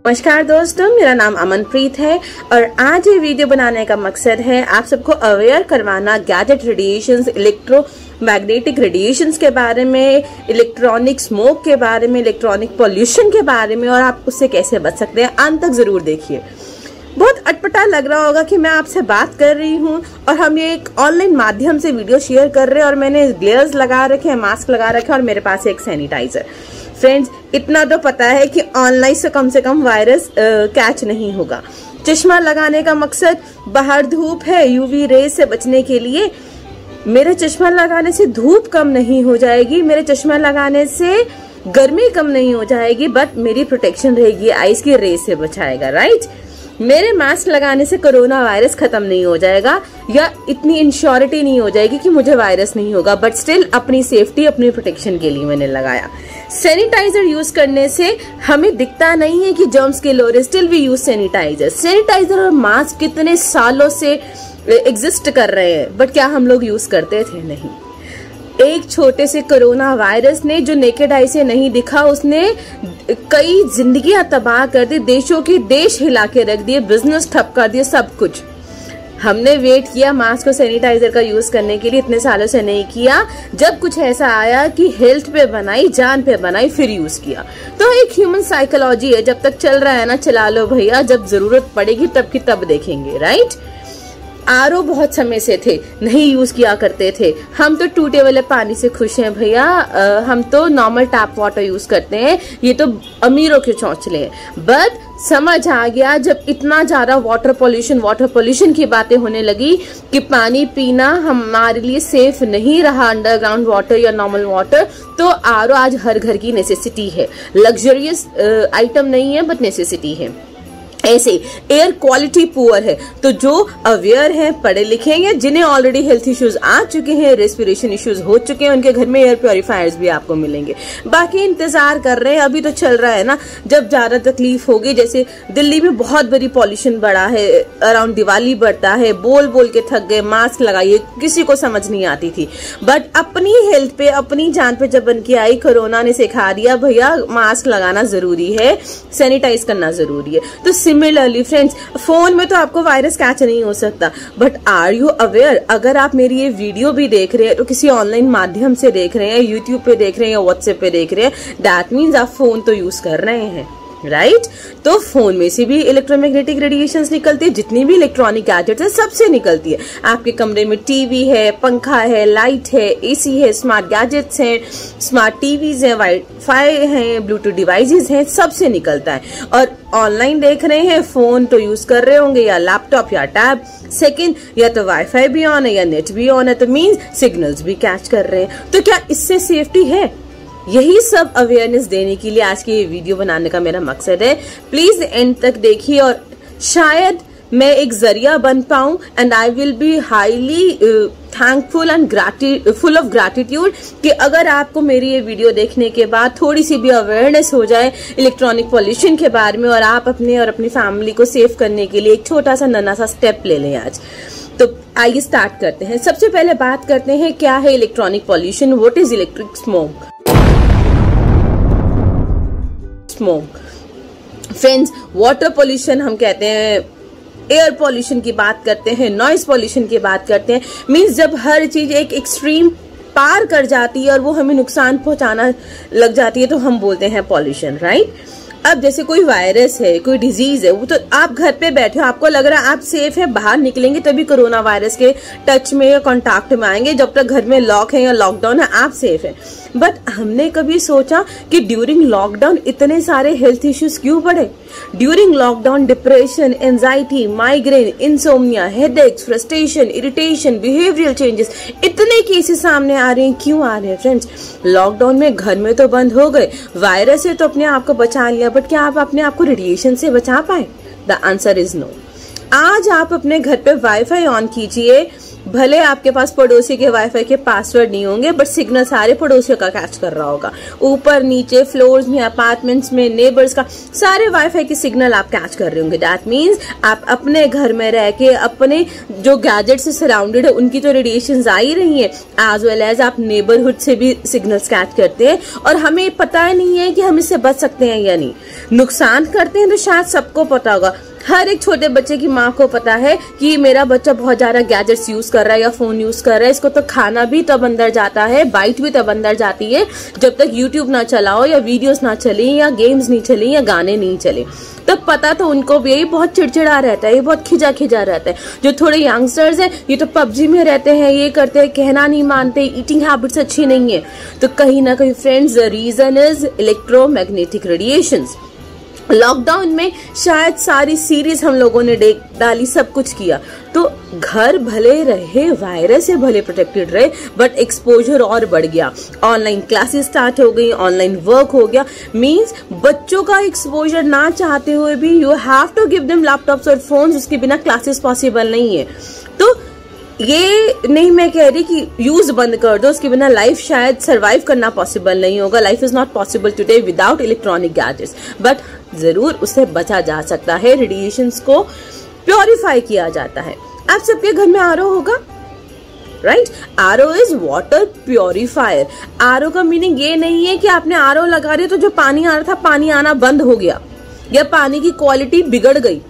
नमस्कार दोस्तों, मेरा नाम अमनप्रीत है और आज ये वीडियो बनाने का मकसद है आप सबको अवेयर करवाना गैजेट रेडिएशंस, इलेक्ट्रोमैग्नेटिक रेडिएशंस के बारे में, इलेक्ट्रॉनिक स्मोक के बारे में, इलेक्ट्रॉनिक पोल्यूशन के बारे में और आप उससे कैसे बच सकते हैं। अंत तक जरूर देखिए। बहुत अटपटा लग रहा होगा कि मैं आपसे बात कर रही हूँ और हम ये एक ऑनलाइन माध्यम से वीडियो शेयर कर रहे हैं और मैंने ग्लेयर्स लगा रखे हैं, मास्क लगा रखे हैं और मेरे पास एक सैनिटाइजर। फ्रेंड्स, इतना तो पता है कि ऑनलाइन से कम वायरस कैच नहीं होगा। चश्मा लगाने का मकसद बाहर धूप है, यूवी रेज से बचने के लिए। मेरे चश्मा लगाने से धूप कम नहीं हो जाएगी, मेरे चश्मा लगाने से गर्मी कम नहीं हो जाएगी, बट मेरी प्रोटेक्शन रहेगी, आइस की रेज से बचाएगा, राइट। मेरे मास्क लगाने से कोरोना वायरस खत्म नहीं हो जाएगा या इतनी इंश्योरिटी नहीं हो जाएगी कि मुझे वायरस नहीं होगा, बट स्टिल अपनी सेफ्टी, अपनी प्रोटेक्शन के लिए मैंने लगाया। सैनिटाइजर यूज करने से हमें दिखता नहीं है कि जर्म्स किल हो रहे, still we use sanitiser. Sanitiser और मास्क कितने सालों से एग्जिस्ट कर रहे हैं, बट क्या हम लोग यूज करते थे? नहीं। एक छोटे से कोरोना वायरस ने जो नेकेड आई से नहीं दिखा, उसने कई जिंदगियां तबाह कर दी, देशों के देश हिला के रख दिए, बिजनेस ठप कर दिए, सब कुछ। हमने वेट किया मास्क और सैनिटाइजर का यूज करने के लिए, इतने सालों से नहीं किया। जब कुछ ऐसा आया कि हेल्थ पे बनाई, जान पे बनाई, फिर यूज किया। तो एक ह्यूमन साइकोलॉजी है, जब तक चल रहा है ना चला लो भैया, जब जरूरत पड़ेगी तब की तब देखेंगे, राइट। आरओ बहुत समय से थे, नहीं यूज किया करते थे। हम तो टूटे वाले पानी से खुश हैं भैया, हम तो नॉर्मल टैप वाटर यूज करते हैं, ये तो अमीरों के चौंचले हैं। बट समझ आ गया जब इतना ज्यादा वाटर पोल्यूशन की बातें होने लगी कि पानी पीना हमारे लिए सेफ नहीं रहा, अंडरग्राउंड वाटर या नॉर्मल वाटर, तो आरओ आज हर घर की नेसेसिटी है। लग्जरियस आइटम नहीं है, बट नेसेसिटी है। ऐसे एयर क्वालिटी पुअर है, तो जो अवेयर हैं, पढ़े लिखे हैं, जिन्हें ऑलरेडी हेल्थ इश्यूज आ चुके हैं, रेस्पिरेशन इश्यूज हो चुके हैं, उनके घर में एयर प्योरीफायर्स भी आपको मिलेंगे। बाकी इंतजार कर रहे हैं, अभी तो चल रहा है ना, जब ज्यादा तकलीफ होगी। जैसे दिल्ली में बहुत बड़ी पॉल्यूशन बढ़ा है, अराउंड दिवाली बढ़ता है, बोल बोल के थक गए, मास्क लगाइए, किसी को समझ नहीं आती थी, बट अपनी हेल्थ पे, अपनी जान पे जब बन के आई, कोरोना ने सिखा दिया भैया मास्क लगाना जरूरी है, सैनिटाइज करना जरूरी है। तो सिमिलरली फ्रेंड्स, फोन में तो आपको वायरस कैच नहीं हो सकता, बट आर यू अवेयर? अगर आप मेरी ये वीडियो भी देख रहे हैं तो किसी ऑनलाइन माध्यम से देख रहे हैं, यूट्यूब पे देख रहे हैं या व्हाट्सएप पे देख रहे हैं, दैट मीन्स आप फोन तो यूज कर रहे हैं, राइट। तो फोन में से भी इलेक्ट्रोमैग्नेटिक रेडिएशंस निकलती है, जितनी भी इलेक्ट्रॉनिक गैजेट्स है सबसे निकलती है। आपके कमरे में टीवी है, पंखा है, लाइट है, एसी है, स्मार्ट गैजेट्स हैं, स्मार्ट टीवीज है, वाईफाई है, ब्लूटूथ डिवाइसेस हैं, सबसे निकलता है। और ऑनलाइन देख रहे हैं, फोन तो यूज कर रहे होंगे या लैपटॉप या टैब। सेकंड, या तो वाईफाई भी ऑन है या नेट भी ऑन है, तो मीन्स सिग्नल्स भी कैच कर रहे हैं। तो क्या इससे सेफ्टी है? यही सब अवेयरनेस देने के लिए आज की ये वीडियो बनाने का मेरा मकसद है। प्लीज एंड तक देखिए और शायद मैं एक जरिया बन पाऊं, and I will be highly thankful and full of gratitude कि अगर आपको मेरी ये वीडियो देखने के बाद थोड़ी सी भी अवेयरनेस हो जाए इलेक्ट्रॉनिक पॉल्यूशन के बारे में और आप अपने और अपनी फैमिली को सेफ करने के लिए एक छोटा सा नन्हा सा स्टेप ले लें आज। तो आइए स्टार्ट करते हैं। सबसे पहले बात करते हैं क्या है electronic pollution, what is electric smoke. Friends, water pollution हम कहते हैं, एयर पोल्यूशन की बात करते हैं, नॉइज पोल्यूशन की बात करते हैं। मींस जब हर चीज एक एक्सट्रीम पार कर जाती है और वो हमें नुकसान पहुंचाना लग जाती है, तो हम बोलते हैं पॉल्यूशन, राइट। अब जैसे कोई वायरस है, कोई डिजीज है, वो तो आप घर पे बैठे हो, आपको लग रहा है आप सेफ है, बाहर निकलेंगे तभी कोरोना वायरस के टच में या कांटेक्ट में आएंगे। जब तक घर में लॉक है या लॉकडाउन है, आप सेफ है। बट हमने कभी सोचा कि ड्यूरिंग लॉकडाउन इतने सारे हेल्थ इश्यूज क्यों बढ़े? During lockdown depression, anxiety, migraine, insomnia, headaches, frustration, irritation, behavioural changes, इतने केसेस सामने आ रहे हैं। क्यों आ रहे हैं फ्रेंड्स? लॉकडाउन में घर में तो बंद हो गए, वायरस से तो अपने आप को बचा लिया, बट क्या आप अपने आप को रेडिएशन से बचा पाए? The answer is no. आज आप अपने घर पे वाईफाई ऑन कीजिए, भले आपके पास पड़ोसी के वाईफाई के पासवर्ड नहीं होंगे, बट सिग्नल सारे पड़ोसियों का कैच कर रहा होगा। ऊपर नीचे फ्लोर्स में, अपार्टमेंट्स में, नेबर्स का सारे वाईफाई के सिग्नल आप कैच कर रहे होंगे। दैट मीन्स आप अपने घर में रह के अपने जो गैजेट से सराउंडेड है उनकी तो रेडिएशन आ ही रही है, एज वेल एज आप नेबरहुड से भी सिग्नल्स कैच करते हैं, और हमें पता नहीं है कि हम इससे बच सकते हैं या नहीं। नुकसान करते हैं तो शायद सबको पता होगा, हर एक छोटे बच्चे की माँ को पता है कि मेरा बच्चा बहुत ज्यादा गैजेट्स यूज कर रहा है या फोन यूज कर रहा है, इसको तो खाना भी तब अंदर जाता है, बाइट भी तब अंदर जाती है जब तक यूट्यूब ना चलाओ या वीडियोस ना चले या गेम्स नहीं चले या गाने नहीं चले। तब पता तो उनको भी, यही बहुत चिड़चिड़ा रहता है, ये बहुत खिजा रहता है। जो थोड़े यंगस्टर्स हैं ये तो पबजी में रहते हैं, ये करते हैं, कहना नहीं मानते, ईटिंग हैबिट्स अच्छी नहीं है। तो कहीं ना कहीं friends the reason is electromagnetic radiations. Lockdown में शायद सारी सीरीज हम लोगों ने देख डाली, सब कुछ किया, तो घर भले रहे, वायरस से भले प्रोटेक्टेड रहे, बट एक्सपोजर और बढ़ गया। ऑनलाइन क्लासेस स्टार्ट हो गई, ऑनलाइन वर्क हो गया, मींस बच्चों का एक्सपोजर ना चाहते हुए भी you have to give them laptops और फोन्स, उसके बिना क्लासेस पॉसिबल नहीं है। तो ये नहीं मैं कह रही कि यूज बंद कर दो, उसके बिना लाइफ शायद सरवाइव करना पॉसिबल नहीं होगा। Life is not possible today without electronic gadgets, but जरूर उससे बचा जा सकता है। रेडिएशंस को प्योरीफाई किया जाता है। आप सबके घर में आरओ होगा, right? RO is water purifier. RO का मीनिंग ये नहीं है कि आपने आरओ लगा दिया तो जो पानी आ रहा था पानी आना बंद हो गया, या पानी की क्वालिटी बिगड़ गई,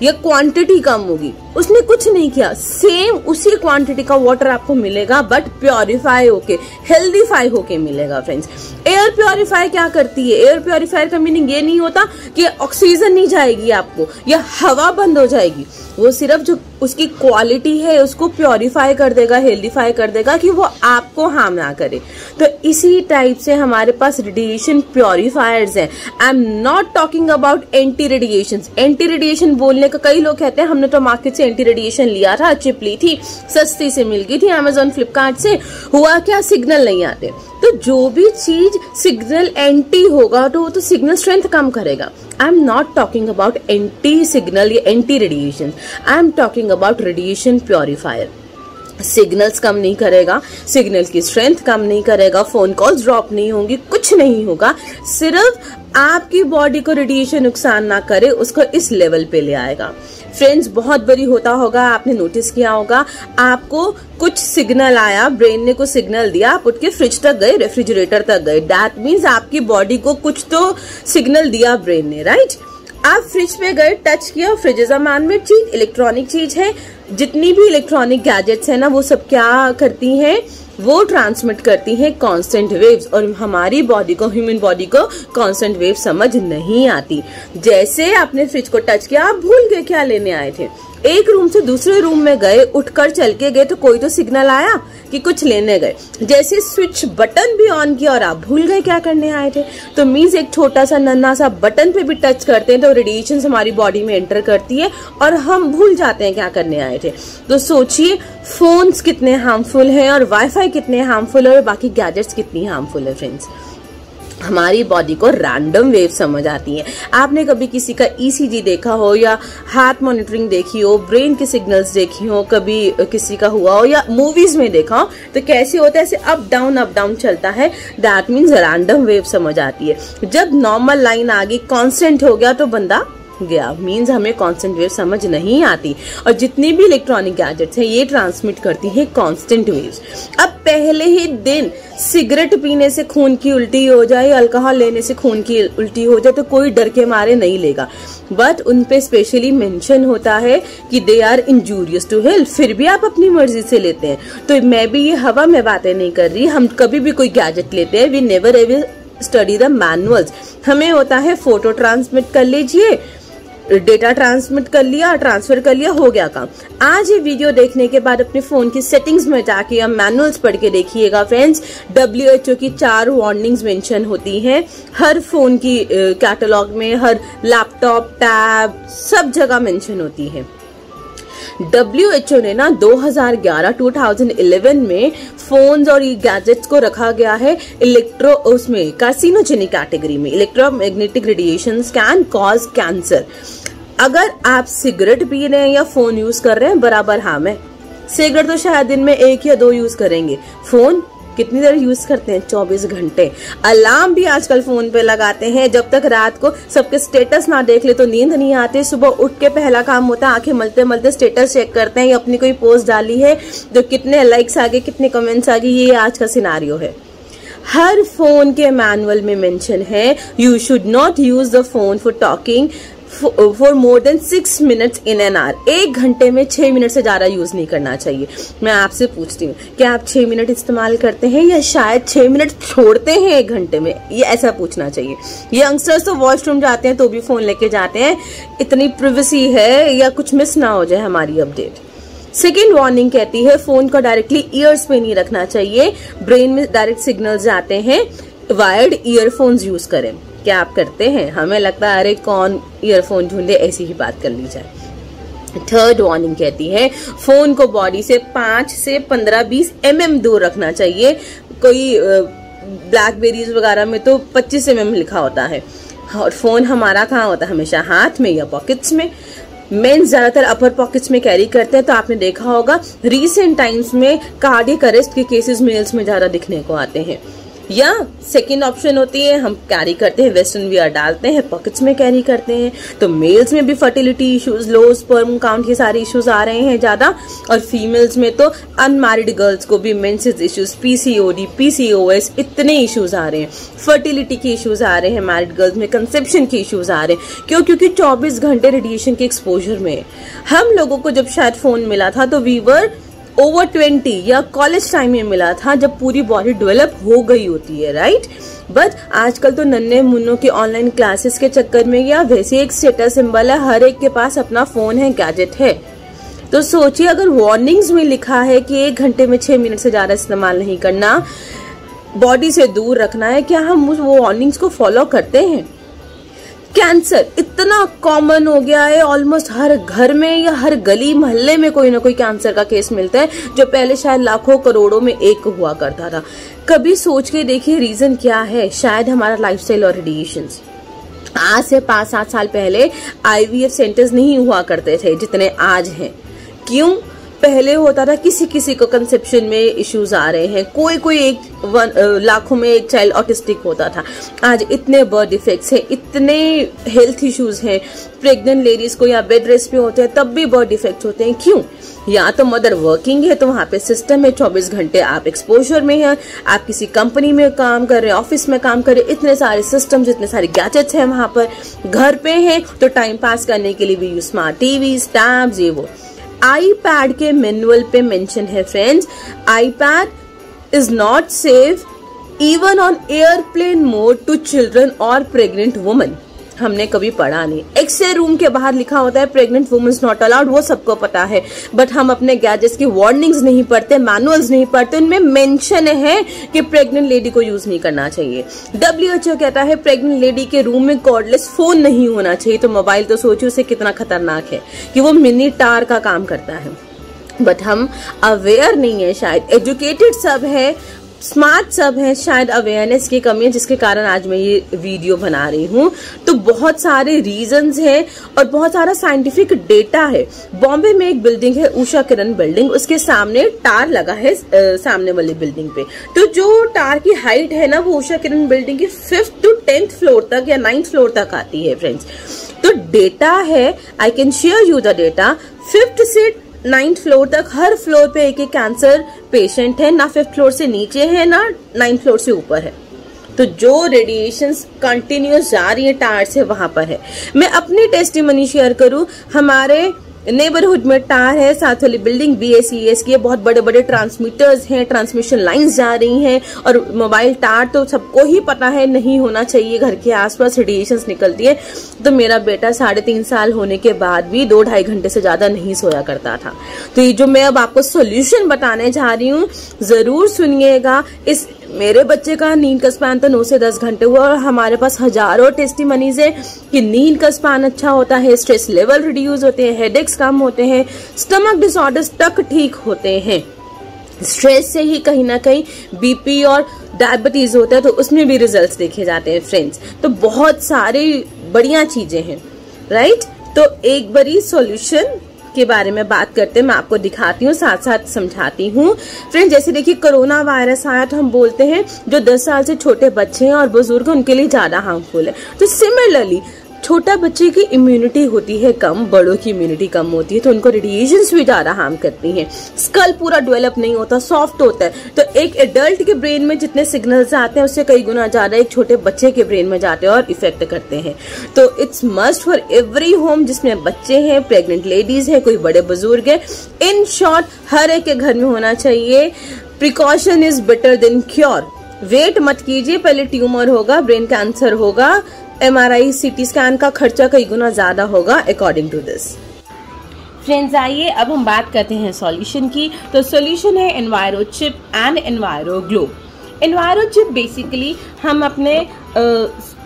या क्वांटिटी कम होगी। उसने कुछ नहीं किया, सेम उसी क्वांटिटी का वाटर आपको मिलेगा, बट प्योरीफाई होके, हेल्दीफाई होके मिलेगा। फ्रेंड्स, एयर प्योरीफाई क्या करती है? एयर प्योरीफायर का मीनिंग ये नहीं होता कि ऑक्सीजन नहीं जाएगी आपको या हवा बंद हो जाएगी, वो सिर्फ जो उसकी क्वालिटी है उसको प्योरीफाई कर देगा, हेल्दीफाई कर देगा कि वो आपको हार्म ना करे। तो इसी टाइप से हमारे पास रेडिएशन प्योरीफायर्स हैं। आई am not talking about anti radiation. Anti radiation बोलने का कई लोग कहते हैं हमने तो मार्केट से एंटी रेडिएशन लिया था, चिप ली थी, सस्ती से मिल गई थी अमेजोन फ्लिपकार्ट से, हुआ क्या? सिग्नल नहीं आते। तो जो भी चीज सिग्नल एंटी होगा तो वो तो सिग्नल स्ट्रेंथ कम करेगा। I am not talking about anti signal या anti radiation, I am talking about radiation purifier. Signals कम नहीं करेगा, सिग्नल की स्ट्रेंथ कम नहीं करेगा, फोन कॉल्स ड्रॉप नहीं होंगी, कुछ नहीं होगा, सिर्फ आपकी बॉडी को रेडिएशन नुकसान ना करे उसको इस लेवल पे ले आएगा। फ्रेंड्स, बहुत बड़ी होता होगा, आपने नोटिस किया होगा, आपको कुछ सिग्नल आया, ब्रेन ने कुछ सिग्नल दिया, आप उठ के फ्रिज तक गए, रेफ्रिजरेटर तक गए, दैट मीन्स आपकी बॉडी को कुछ तो सिग्नल दिया ब्रेन ने, राइट? आप फ्रिज पे गए, टच किया, फ्रिज इज अ मैन-मेड चीज, इलेक्ट्रॉनिक चीज है। जितनी भी इलेक्ट्रॉनिक गैजेट्स है ना, वो सब क्या करती हैं? वो ट्रांसमिट करती हैं कांस्टेंट वेव्स, और हमारी बॉडी को, ह्यूमन बॉडी को कांस्टेंट वेव समझ नहीं आती। जैसे आपने फ्रिज को टच किया, आप भूल गए क्या लेने आए थे, एक रूम से दूसरे रूम में गए, उठकर चल के गए, तो कोई तो सिग्नल आया कि कुछ लेने गए। जैसे स्विच बटन भी ऑन किया और आप भूल गए क्या करने आए थे। तो मीन्स एक छोटा सा नन्हा सा बटन पे भी टच करते हैं तो रेडिएशन हमारी बॉडी में एंटर करती है और हम भूल जाते हैं क्या करने आए थे। तो सोचिए फोन्स कितने हार्मफुल हैं और वाईफाई कितने हार्मफुल है और बाकी गैजेट्स कितनी हार्मफुल है। फ्रेंड्स, हमारी बॉडी को रैंडम वेव समझ आती है। आपने कभी किसी का ईसीजी देखा हो या हार्ट मॉनिटरिंग देखी हो, ब्रेन के सिग्नल्स देखी हो, कभी किसी का हुआ हो या मूवीज में देखा हो, तो कैसे होता है? ऐसे अप डाउन चलता है, दैट मीन्स रैंडम वेव समझ आती है। जब नॉर्मल लाइन आ गई, कांस्टेंट हो गया तो बंदा गया, मीन्स हमें कांस्टेंट वेव समझ नहीं आती। और जितनी भी इलेक्ट्रॉनिक गैजेट्स हैं ये ट्रांसमिट करती है कांस्टेंट वेव्स। अब पहले ही दिन सिगरेट पीने से खून की उल्टी हो जाए, अल्कोहल लेने से खून की उल्टी हो जाए तो कोई डर के मारे नहीं लेगा, बट उनपे स्पेशली मेंशन होता है कि they are injurious to health, फिर भी आप अपनी मर्जी से लेते हैं। तो मैं भी ये हवा में बातें नहीं कर रही, हम कभी भी कोई गैजेट लेते हैं, we never ever study the manuals. हमें होता है फोटो ट्रांसमिट कर लीजिए, डेटा ट्रांसमिट कर लिया, ट्रांसफर कर लिया, हो गया काम। आज ये वीडियो देखने के बाद अपने फोन की सेटिंग्स में जाके या मैनुअल्स पढ़ के देखिएगा फ्रेंड्स। WHO की 4 वार्निंग्स मेंशन होती हैं हर फोन की कैटलॉग में, हर लैपटॉप, टैब, सब जगह मेंशन होती है। WHO ने ना 2011 में फोन्स और ये गैजेट्स को रखा गया है उसमें कार्सिनोजेनिक कैटेगरी में। Electromagnetic radiations can cause cancer. अगर आप सिगरेट पी रहे हैं या फोन यूज कर रहे हैं बराबर हार्म है, सिगरेट तो शायद दिन में 1 या 2 यूज करेंगे। फोन कितनी देर यूज करते हैं? 24 घंटे। अलार्म भी आजकल फोन पे लगाते हैं, जब तक रात को सबके स्टेटस ना देख ले तो नींद नहीं आती। सुबह उठ के पहला काम होता है आंखें मलते मलते स्टेटस चेक करते हैं, अपनी कोई पोस्ट डाली है तो कितने लाइक्स आ गए, कितने कमेंट्स आ गए। ये आज का सिनारियो है। हर फोन के मैनुअल में मेंशन है, you should not use the phone for talking for more than 6 minutes in an hour. 1 घंटे में 6 मिनट से ज्यादा यूज नहीं करना चाहिए। मैं आपसे पूछती हूँ, क्या आप 6 मिनट इस्तेमाल करते हैं या शायद 6 मिनट छोड़ते हैं 1 घंटे में? ये ऐसा पूछना चाहिए। यंगस्टर्स तो वॉशरूम जाते हैं तो भी फोन लेके जाते हैं, इतनी प्रिवेसी है या कुछ मिस ना हो जाए हमारी अपडेट। सेकेंड वार्निंग कहती है फोन को डायरेक्टली ईयर्स पे नहीं रखना चाहिए, ब्रेन में डायरेक्ट सिग्नल जाते हैं। वायर्ड ईयरफोन्स यूज करें। क्या आप करते हैं? हमें लगता है अरे कौन ईयरफोन ढूंढे, ऐसी ही बात कर ली जाए। थर्ड वार्निंग कहती है फोन को बॉडी से 5 से 15-20 mm दूर रखना चाहिए। कोई ब्लैकबेरीज वगैरह में तो 25 mm लिखा होता है, और फोन हमारा कहाँ होता है? हमेशा हाथ में या पॉकेट्स में। मेंस ज्यादातर अपर पॉकेट्स में कैरी करते हैं, तो आपने देखा होगा रिसेंट टाइम्स में कार्डियक अरेस्ट के केसेस मेल्स में ज्यादा दिखने को आते हैं। या सेकेंड ऑप्शन होती है हम कैरी करते हैं, वेस्टर्न वियर डालते हैं, पॉकेट्स में कैरी करते हैं। तो मेल्स में भी fertility issues, low sperm count, ये सारे इश्यूज आ रहे हैं ज्यादा। और फीमेल्स में तो अनमैरिड गर्ल्स को भी मेंसेस इश्यूज, पीसीओडी, पीसीओएस, इतने इश्यूज आ रहे हैं। फर्टिलिटी के इश्यूज आ रहे हैं मैरिड गर्ल्स में, कंसेप्शन के इश्यूज आ रहे हैं। क्यों? क्योंकि 24 घंटे रेडिएशन के एक्सपोजर में। हम लोगों को जब शायद फोन मिला था तो वी वर ओवर 20 या कॉलेज टाइम में मिला था, जब पूरी बॉडी डेवलप हो गई होती है, राइट। बट आजकल तो नन्हे मुन्नों के ऑनलाइन क्लासेस के चक्कर में या वैसे एक स्टेटस सिंबल है, हर एक के पास अपना फोन है, गैजेट है। तो सोचिए अगर वार्निंग्स में लिखा है कि 1 घंटे में 6 मिनट से ज्यादा इस्तेमाल नहीं करना, बॉडी से दूर रखना है, क्या हम वो वार्निंग्स को फॉलो करते हैं? कैंसर इतना कॉमन हो गया है, ऑलमोस्ट हर घर में या हर गली मोहल्ले में कोई ना कोई कैंसर का केस मिलता है, जो पहले शायद लाखों करोड़ों में एक हुआ करता था। कभी सोच के देखिए रीजन क्या है? शायद हमारा लाइफस्टाइल और रेडिएशन। आज से 5-7 साल पहले IVF सेंटर्स नहीं हुआ करते थे जितने आज हैं। क्यों? पहले होता था किसी किसी को कंसेप्शन में इश्यूज आ रहे हैं, कोई एक लाखों में एक चाइल्ड ऑटिस्टिक होता था। आज इतने बर्थ डिफेक्ट्स हैं, इतने हेल्थ इश्यूज हैं, प्रेग्नेंट लेडीज को या बेड रेस्ट पे होते हैं तब भी बर्थ डिफेक्ट्स होते हैं। क्यों? या तो मदर वर्किंग है तो वहां पे सिस्टम है, 24 घंटे आप एक्सपोजर में हैं, आप किसी कंपनी में काम कर रहे हैं, ऑफिस में काम कर रहे हैं, इतने सारे सिस्टम्स, इतने सारे गैजेट्स हैं वहां पर। घर पे हैं तो टाइम पास करने के लिए भी यूज स्मार्ट टीवी, टैब्स, ये वो। आईपैड के मैनुअल पे मेंशन है friends, iPad is not safe even on airplane mode to children और प्रेग्नेंट वुमन। हमने कभी पढ़ा नहीं, एक्स-रे रूम के बाहर लिखा होता है प्रेग्नेंट वुमेन्स नॉट अलाउड, वो सबको पता है। बट हम अपने गैजेट्स की वार्निंग्स नहीं पढ़ते, मैनुअल्स नहीं पढ़ते, उनमें मेंशन है कि प्रेग्नेंट लेडी को यूज नहीं करना चाहिए। WHO कहता है प्रेग्नेंट लेडी के रूम में कॉर्डलेस फोन नहीं होना चाहिए। तो मोबाइल तो सोचिए उसे कितना खतरनाक है कि वो मिनी टार का काम करता है। बट हम अवेयर नहीं है, शायद एजुकेटेड सब है, स्मार्ट सब है, शायद अवेयरनेस की कमी है, जिसके कारण आज मैं ये वीडियो बना रही हूँ। तो बहुत सारे रीजंस हैं और बहुत सारा साइंटिफिक डेटा है। बॉम्बे में एक बिल्डिंग है, उषा किरण बिल्डिंग, उसके सामने टार लगा है सामने वाली बिल्डिंग पे। तो जो टार की हाइट है ना, वो उषा किरण बिल्डिंग की 5th to 10th फ्लोर तक या 9th फ्लोर तक आती है फ्रेंड्स। तो डेटा है, I can share you the data. 5th से 9th फ्लोर तक हर फ्लोर पे एक कैंसर पेशेंट है, ना 5th फ्लोर से नीचे है ना 9th फ्लोर से ऊपर है। तो जो रेडिएशन कंटिन्यूस जा रही है टार से, वहां पर है। मैं अपनी टेस्टिमनी शेयर करूं, हमारे नेबरहुड में टार है, साथ वाली बिल्डिंग BSES की है, बहुत बड़े बड़े ट्रांसमीटर्स हैं, ट्रांसमिशन लाइंस जा रही हैं, और मोबाइल टार तो सबको ही पता है नहीं होना चाहिए, घर के आसपास रेडिएशंस निकलती है। तो मेरा बेटा 3.5 साल होने के बाद भी 2-2.5 घंटे से ज्यादा नहीं सोया करता था। तो ये जो मैं अब आपको सोल्यूशन बताने जा रही हूँ, जरूर सुनिएगा। इस मेरे बच्चे का नींद का स्पैन तो 9 से 10 घंटे हुआ, और हमारे पास हजारों टेस्टिमनीज है कि नींद का स्पैन अच्छा होता है, स्ट्रेस लेवल रिड्यूस होते हैं, हेडेक्स कम होते हैं, स्टमक डिसऑर्डर्स तक ठीक होते हैं। स्ट्रेस से ही कहीं ना कहीं BP और डायबिटीज होता है, तो उसमें भी रिजल्ट्स देखे जाते हैं फ्रेंड्स। तो बहुत सारी बढ़िया चीजें हैं, राइट। तो एक बारी सॉल्यूशन के बारे में बात करते हैं, मैं आपको दिखाती हूँ, साथ साथ समझाती हूँ। फ्रेंड, जैसे देखिए कोरोना वायरस आया तो हम बोलते हैं जो 10 साल से छोटे बच्चे हैं और बुजुर्ग उनके लिए ज्यादा हार्मफुल है। तो सिमिलरली छोटा बच्चे की इम्यूनिटी होती है कम, बड़ों की इम्यूनिटी कम होती है, तो उनको रेडिएशंस भी ज्यादा हार्म करती हैं। स्कल पूरा डेवलप नहीं होता, सॉफ्ट होता है, तो एक एडल्ट के ब्रेन में जितने सिग्नल्स आते हैं उससे कई गुना ज्यादा एक छोटे बच्चे के ब्रेन में जाते हैं और इफेक्ट करते हैं। तो it's must for every home जिसमें बच्चे हैं, प्रेग्नेंट लेडीज है, कोई बड़े बुजुर्ग है, इन शॉर्ट हर एक के घर में होना चाहिए। Precaution is better than cure. Wait मत कीजिए, पहले ट्यूमर होगा, ब्रेन कैंसर होगा, MRI CT स्कैन का खर्चा कई गुना ज्यादा होगा अकॉर्डिंग टू दिस। फ्रेंड्स, आइए अब हम बात करते हैं सॉल्यूशन की। तो सॉल्यूशन है enviro chip and enviro glow. Enviro chip basically हम अपने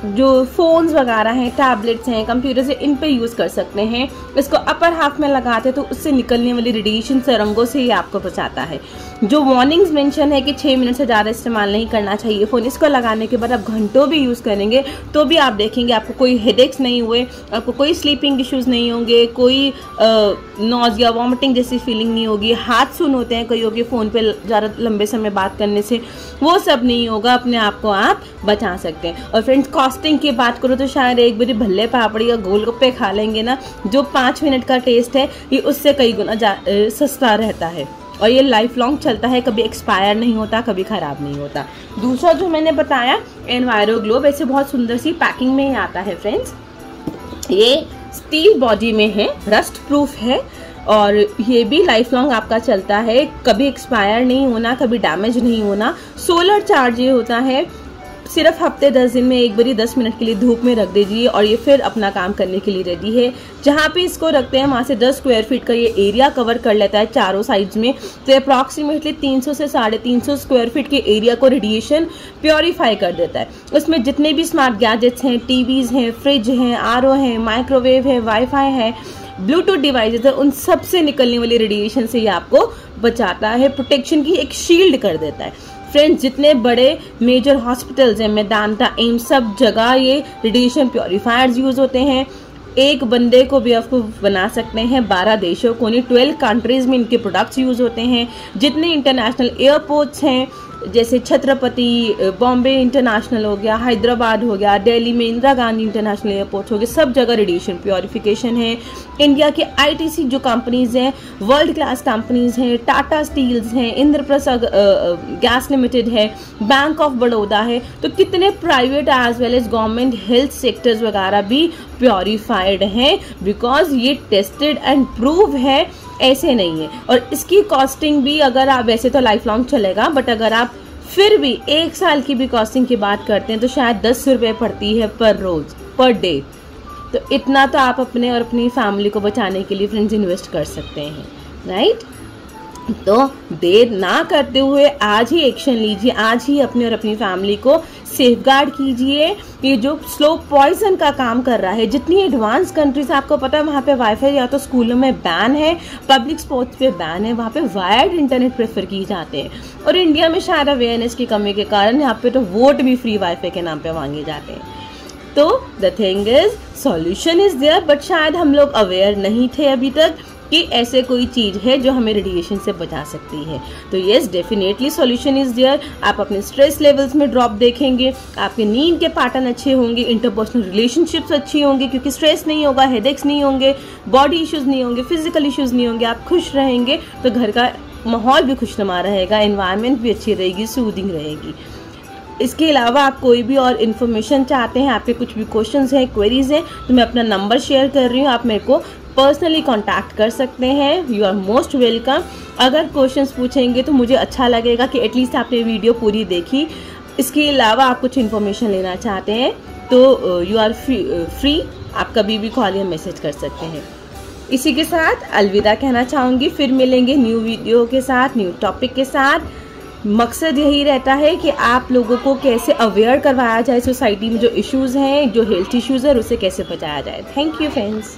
जो फोन्स वगैरह हैं, टैबलेट्स हैं, कंप्यूटर्स हैं, इन पे यूज कर सकते हैं। इसको अपर हाफ में लगाते तो उससे निकलने वाली रेडिएशन तरंगों से ये आपको बचाता है। जो वार्निंग्स मेंशन है कि 6 मिनट से ज़्यादा इस्तेमाल नहीं करना चाहिए फ़ोन, इसको लगाने के बाद आप घंटों भी यूज़ करेंगे तो भी आप देखेंगे आपको कोई हेडेक्स नहीं हुए, आपको कोई स्लीपिंग इश्यूज़ नहीं होंगे, कोई नॉज़िया वॉमिटिंग जैसी फीलिंग नहीं होगी, हाथ सुन होते हैं कईयों के फ़ोन पे ज़्यादा लंबे समय बात करने से, वो सब नहीं होगा, अपने आप को आप बचा सकते हैं। और फ्रेंड्स, कॉस्टिंग की बात करो तो शायद एक बारी भल्ले पापड़ी या गोलगप्पे खा लेंगे ना, जो 5 मिनट का टेस्ट है ये उससे कई गुना सस्ता रहता है और ये लाइफ लॉन्ग चलता है, कभी एक्सपायर नहीं होता, कभी खराब नहीं होता। दूसरा जो मैंने बताया एनवायरो ग्लो, वैसे बहुत सुंदर सी पैकिंग में ही आता है फ्रेंड्स। ये स्टील बॉडी में है, रस्ट प्रूफ है और ये भी लाइफ लॉन्ग आपका चलता है, कभी एक्सपायर नहीं होना, कभी डैमेज नहीं होना। सोलर चार्ज ये होता है, सिर्फ हफ्ते 10 दिन में एक बारी 10 मिनट के लिए धूप में रख दीजिए और ये फिर अपना काम करने के लिए रेडी है। जहाँ पे इसको रखते हैं वहाँ से 10 स्क्वायर फीट का ये एरिया कवर कर लेता है चारों साइड्स में। तो अप्रॉक्सीमेटली 300 से 350 स्क्वायर फीट के एरिया को रेडिएशन प्योरीफाई कर देता है। उसमें जितने भी स्मार्ट गैजेट्स हैं, टीवीज हैं, फ्रिज हैं, RO हैं, माइक्रोवेव है, वाईफाई है, ब्लूटूथ डिवाइसेस है, उन सब से निकलने वाली रेडिएशन से ये आपको बचाता है, प्रोटेक्शन की एक शील्ड कर देता है। फ्रेंड्स, जितने बड़े मेजर हॉस्पिटल्स हैं, मेदांता, एम्स, सब जगह ये रेडिएशन प्योरीफायर्स यूज होते हैं। एक बंदे को बेवकूफ बना सकते हैं 12 देशों को, नहीं 12 कंट्रीज में इनके प्रोडक्ट्स यूज होते हैं। जितने इंटरनेशनल एयरपोर्ट्स हैं, जैसे छत्रपति, बॉम्बे इंटरनेशनल हो गया, हैदराबाद हो गया, दिल्ली में इंदिरा गांधी इंटरनेशनल एयरपोर्ट हो गया, सब जगह रेडिएशन प्योरिफिकेशन है। इंडिया के ITC जो कंपनीज हैं, वर्ल्ड क्लास कंपनीज हैं, टाटा स्टील्स हैं, इंद्रप्रस्थ गैस लिमिटेड है, बैंक ऑफ बड़ौदा है, तो कितने private as well as government health sectors वगैरह भी प्योरीफाइड हैं, बिकॉज ये टेस्टेड एंड प्रूव है, ऐसे नहीं है। और इसकी कॉस्टिंग भी, अगर आप वैसे तो लाइफ लॉन्ग चलेगा, बट अगर आप फिर भी 1 साल की भी कॉस्टिंग की बात करते हैं तो शायद 10 रुपये पड़ती है पर रोज, पर डे। तो इतना तो आप अपने और अपनी फैमिली को बचाने के लिए फ्रेंड्स इन्वेस्ट कर सकते हैं, राइट? तो देर ना करते हुए आज ही एक्शन लीजिए, आज ही अपने और अपनी फैमिली को सेफगार्ड कीजिए। ये जो स्लो पॉइजन का काम कर रहा है, जितनी एडवांस कंट्रीज आपको पता है वहाँ पे वाईफाई या तो स्कूलों में बैन है, पब्लिक स्पॉट्स पे बैन है, वहाँ पे वायर्ड इंटरनेट प्रेफर किए जाते हैं। और इंडिया में शायद अवेयरनेस की कमी के कारण यहाँ पे तो वोट भी फ्री वाईफाई के नाम पे मांगे जाते हैं। तो the thing is, solution is there, but शायद हम लोग अवेयर नहीं थे अभी तक कि ऐसे कोई चीज है जो हमें रेडिएशन से बचा सकती है। तो yes, definitely solution is there. आप अपने स्ट्रेस लेवल्स में ड्रॉप देखेंगे, आपके नींद के पैटर्न अच्छे होंगे, इंटरपर्सनल रिलेशनशिप्स अच्छी होंगी क्योंकि स्ट्रेस नहीं होगा, हेडेक्स नहीं होंगे, बॉडी इश्यूज नहीं होंगे, फिजिकल इश्यूज नहीं होंगे, आप खुश रहेंगे तो घर का माहौल भी खुशनुमा रहेगा, एनवायरनमेंट भी अच्छी रहेगी, सूदिंग रहेगी। इसके अलावा आप कोई भी और इन्फॉर्मेशन चाहते हैं, आपके कुछ भी क्वेश्चंस हैं, क्वेरीज हैं, तो मैं अपना नंबर शेयर कर रही हूँ, आप मेरे को पर्सनली कांटेक्ट कर सकते हैं। You are most welcome. अगर क्वेश्चंस पूछेंगे तो मुझे अच्छा लगेगा कि एटलीस्ट आपने वीडियो पूरी देखी। इसके अलावा आप कुछ इन्फॉर्मेशन लेना चाहते हैं तो यू आर फ्री, आप कभी भी कॉल या मैसेज कर सकते हैं। इसी के साथ अलविदा कहना चाहूँगी, फिर मिलेंगे न्यू वीडियो के साथ, न्यू टॉपिक के साथ। मकसद यही रहता है कि आप लोगों को कैसे अवेयर करवाया जाए सोसाइटी में जो इश्यूज़ हैं, जो हेल्थ इश्यूज़ है, उससे कैसे बचाया जाए। Thank you friends.